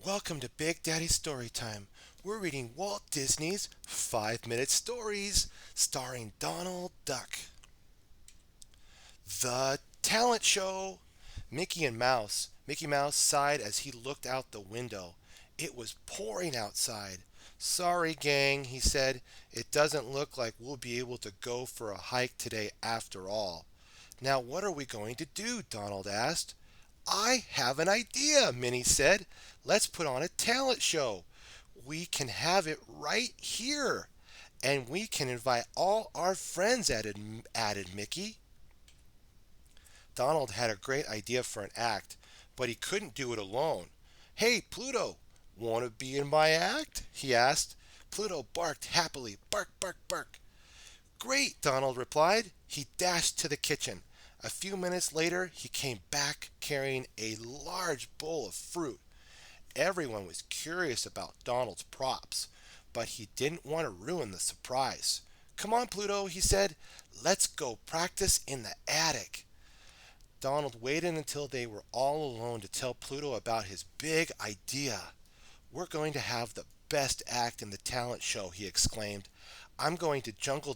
Welcome to Big Daddy Storytime. We're reading Walt Disney's 5 Minute Stories, starring Donald Duck. The Talent Show. Mickey Mouse sighed as he looked out the window. It was pouring outside. Sorry, gang, he said. It doesn't look like we'll be able to go for a hike today after all. Now, what are we going to do? Donald asked. I have an idea, Minnie said. Let's put on a talent show. We can have it right here. And we can invite all our friends, added Mickey. Donald had a great idea for an act, but he couldn't do it alone. Hey, Pluto, want to be in my act? He asked. Pluto barked happily. Bark, bark, bark. Great, Donald replied. He dashed to the kitchen. A few minutes later, he came back carrying a large bowl of fruit. Everyone was curious about Donald's props, but he didn't want to ruin the surprise. Come on, Pluto, he said. Let's go practice in the attic. Donald waited until they were all alone to tell Pluto about his big idea. We're going to have the best act in the talent show, he exclaimed. I'm going to juggle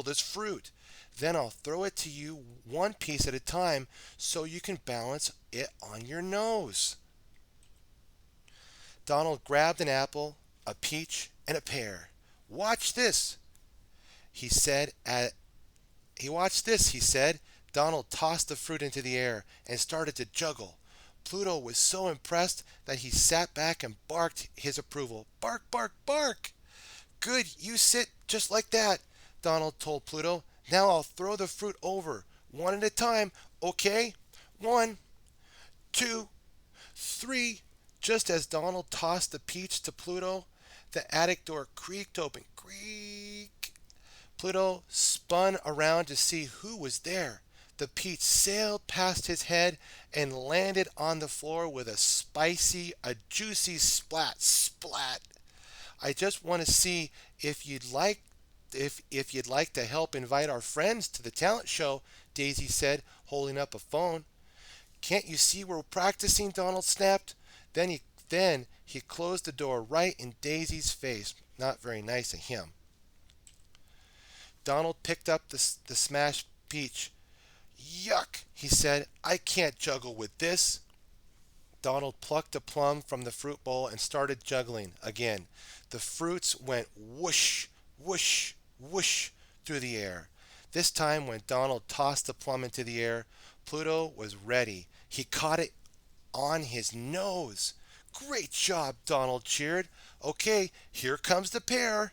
this fruit. Then I'll throw it to you one piece at a time so you can balance it on your nose. Donald grabbed an apple, a peach, and a pear. Watch this, he said. He said. Donald tossed the fruit into the air and started to juggle. Pluto was so impressed that he sat back and barked his approval. Bark, bark, bark! Good, you sit just like that, Donald told Pluto. Now I'll throw the fruit over, one at a time, okay? 1, 2, 3. Just as Donald tossed the peach to Pluto, the attic door creaked open. Creak! Pluto spun around to see who was there. The peach sailed past his head and landed on the floor with a juicy splat. Splat! I just want to see if you'd like to help invite our friends to the talent show, Daisy said, holding up a phone. Can't you see we're practicing? Donald snapped. Then he closed the door right in Daisy's face. Not very nice of him. Donald picked up the smashed peach. Yuck, he said. I can't juggle with this. Donald plucked a plum from the fruit bowl and started juggling again. The fruits went whoosh, whoosh, whoosh through the air. This time, when Donald tossed the plum into the air, Pluto was ready. He caught it on his nose. Great job, Donald cheered. Okay, here comes the pear.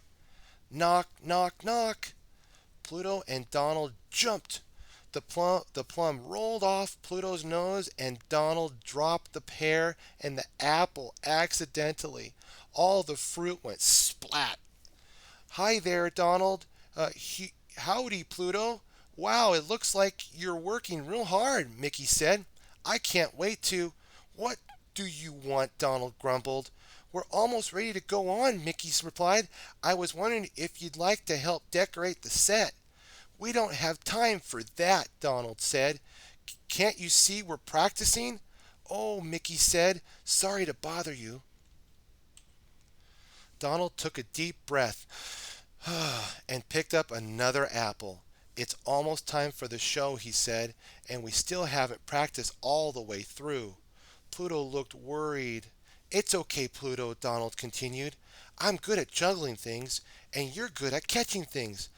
Knock, knock, knock. Pluto and Donald jumped. The plum rolled off Pluto's nose, and Donald dropped the pear and the apple accidentally. All the fruit went splat. Hi there, Donald. Howdy, Pluto. Wow, it looks like you're working real hard, Mickey said. I can't wait to. What do you want? Donald grumbled. We're almost ready to go on, Mickey replied. I was wondering if you'd like to help decorate the set. We don't have time for that, Donald said. Can't you see we're practicing? Oh, Mickey said. Sorry to bother you. Donald took a deep breath and picked up another apple. It's almost time for the show, he said, and we still haven't practiced all the way through. Pluto looked worried. It's okay, Pluto, Donald continued. I'm good at juggling things, and you're good at catching things.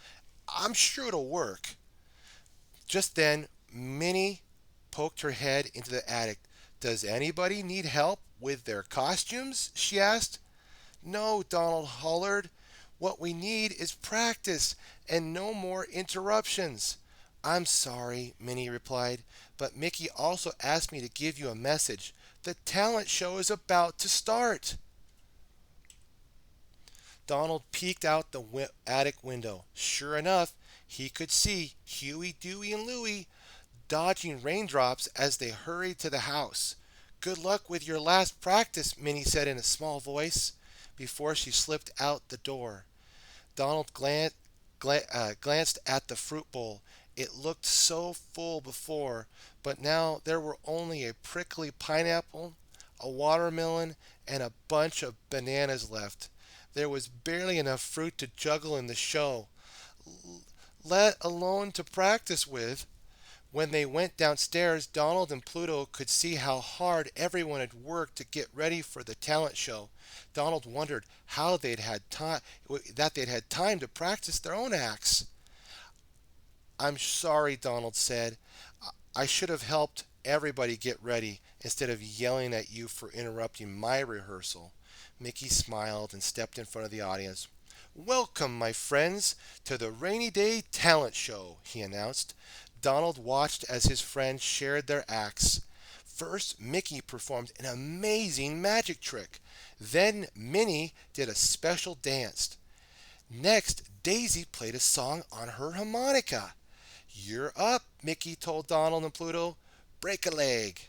I'm sure it'll work. Just then, Minnie poked her head into the attic. Does anybody need help with their costumes? She asked. No, Donald hollered. What we need is practice and no more interruptions. I'm sorry, Minnie replied, but Mickey also asked me to give you a message. The talent show is about to start. Donald peeked out the attic window. Sure enough, he could see Huey, Dewey, and Louie dodging raindrops as they hurried to the house. Good luck with your last practice, Minnie said in a small voice before she slipped out the door. Donald glanced at the fruit bowl. It looked so full before, but now there were only a prickly pineapple, a watermelon, and a bunch of bananas left. There was barely enough fruit to juggle in the show, let alone to practice with. When they went downstairs, Donald and Pluto could see how hard everyone had worked to get ready for the talent show. Donald wondered how they'd had time to practice their own acts. "I'm sorry," Donald said. "I should have helped everybody get ready instead of yelling at you for interrupting my rehearsal." Mickey smiled and stepped in front of the audience. "Welcome, my friends, to the Rainy Day Talent Show," he announced. Donald watched as his friends shared their acts. First, Mickey performed an amazing magic trick. Then, Minnie did a special dance. Next, Daisy played a song on her harmonica. "You're up," Mickey told Donald and Pluto. "Break a leg."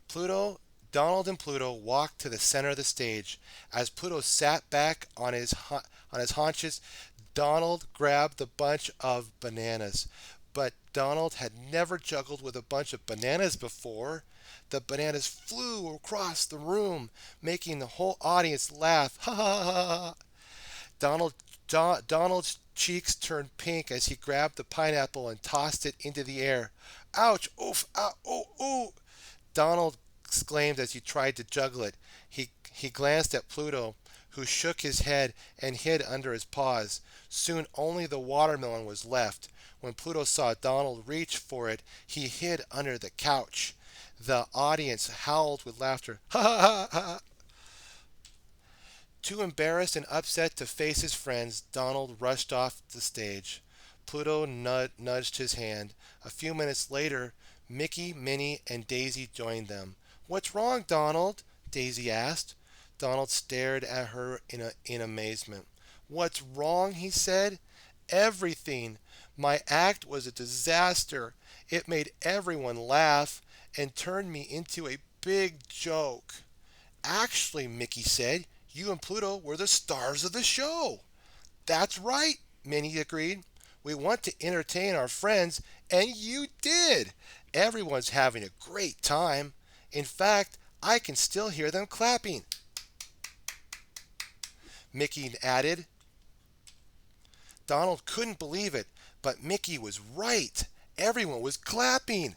Pluto, Donald and Pluto walked to the center of the stage. As Pluto sat back on his haunches, Donald grabbed the bunch of bananas. But Donald had never juggled with a bunch of bananas before. The bananas flew across the room, making the whole audience laugh. Ha ha ha ha! Donald's cheeks turned pink as he grabbed the pineapple and tossed it into the air. "Ouch! Oof! Ah! Ooh! Ooh!" Donald exclaimed as he tried to juggle it. He glanced at Pluto, who shook his head and hid under his paws. Soon only the watermelon was left. When Pluto saw Donald reach for it, he hid under the couch. The audience howled with laughter. Ha ha ha ha! Too embarrassed and upset to face his friends, Donald rushed off the stage. Pluto nudged his hand. A few minutes later, Mickey, Minnie, and Daisy joined them. "What's wrong, Donald?" Daisy asked. Donald stared at her in amazement. "What's wrong?" he said. "Everything. My act was a disaster. It made everyone laugh and turned me into a big joke." "Actually," Mickey said, "you and Pluto were the stars of the show." "That's right," Minnie agreed. "We want to entertain our friends, and you did. Everyone's having a great time. In fact, I can still hear them clapping." Mickey added. Donald couldn't believe it, but Mickey was right. Everyone was clapping.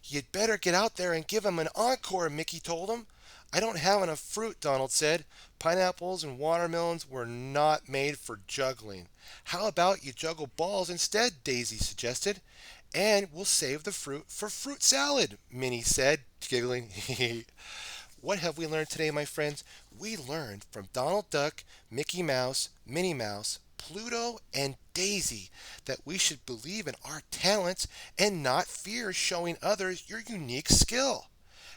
"You'd better get out there and give him an encore," Mickey told him. "I don't have enough fruit," Donald said. "Pineapples and watermelons were not made for juggling." "How about you juggle balls instead?" Daisy suggested. "And we'll save the fruit for fruit salad," Minnie said, giggling. What have we learned today, my friends? We learned from Donald Duck, Mickey Mouse, Minnie Mouse, Pluto, and Daisy that we should believe in our talents and not fear showing others your unique skill.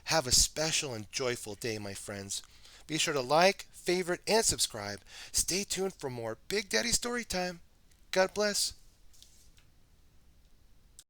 Have a special and joyful day, my friends. Be sure to like, favorite, and subscribe. Stay tuned for more Big Daddy Storytime. God bless.